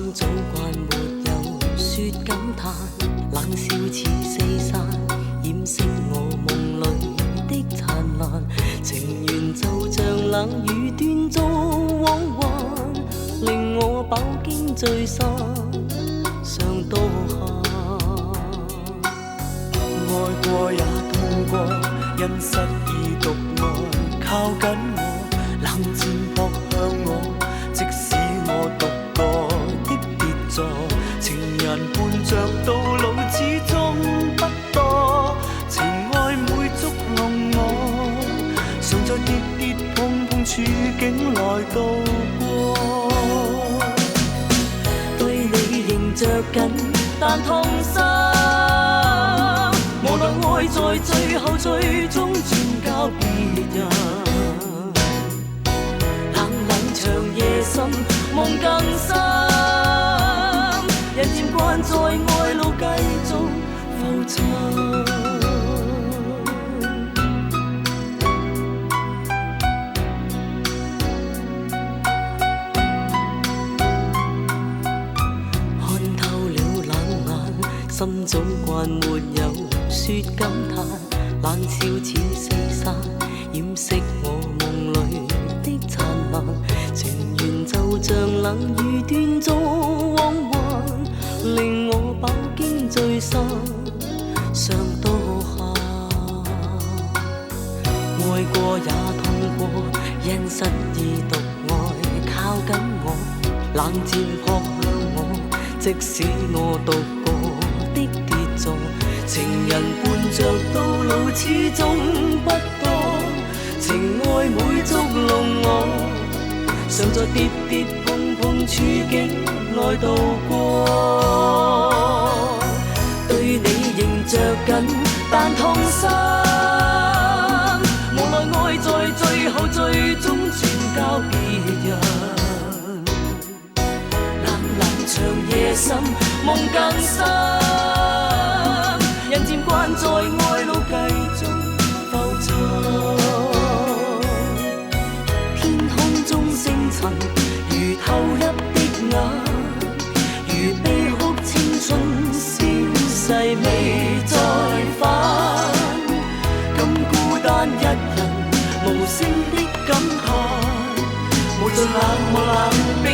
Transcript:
心早慣沒有說感嘆，冷笑似四散，掩飾我夢裏的燦爛。情緣就像冷雨斷續往還，令我飽經聚散，常多限。愛過也痛過，因失意獨愛靠緊我，冷戰撲向我，即使我獨個的跌座，情人伴着到老始終不多，情愛每捉弄我，常在跌跌碰碰處境來度過。對你仍着緊，但痛心，無奈愛在最後最終轉交別人。長夜深，夢更深，人漸慣在愛路繼續浮沉。看透了冷眼，心早慣沒有說感嘆，冷笑似四散，掩飾我夢裏的燦爛。情緣就像冷雨斷續往還，令我飽經聚散，常多限。愛過也痛過，因失意獨愛靠緊我，冷戰撲向我，即使我獨個的跌座，情人伴着到老始終不多，情愛每捉弄我，常在跌跌碰碰處境來度過。對你仍着緊，但痛心，無奈愛在最後最終轉交別人。冷冷長夜深，夢更深，人漸慣在愛路繼續浮沉。如投入的眼，如悲哭青春消逝未再返，咁孤單一人無聲的感嘆，無盡冷漠冷冰。